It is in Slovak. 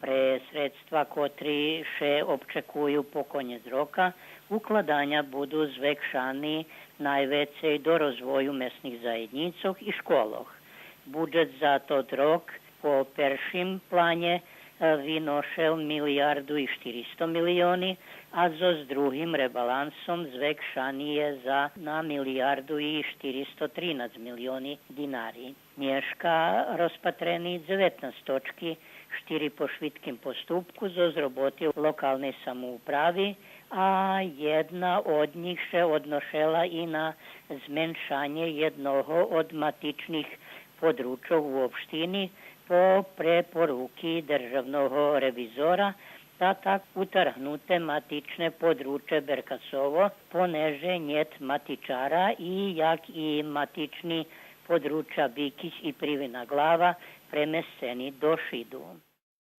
pre sredstva, котрі ще обчекують по конець року, укладання будуть звикшані найвеcej do rozvoju mesnih zajednicov i školoh. Budžet za tot rok po peršim planje vynošel 1,4 milijardi, a s drugim rebalansom zvekšani je na 1,413 milijardi dinari. Nješka rozpatreni 19 točki, 4 po švitkim postupku zroboti lokalnej samoupravi, a jedna od njih se odnošela i na zmenšanje jednoho od matičnih područjov u opštini po preporuki državnog revizora, da tak utrhnute matične područje Berkasovo poneže njet matičara i jak i matični područja Bikić i Privina Glava premeseni do Šidu.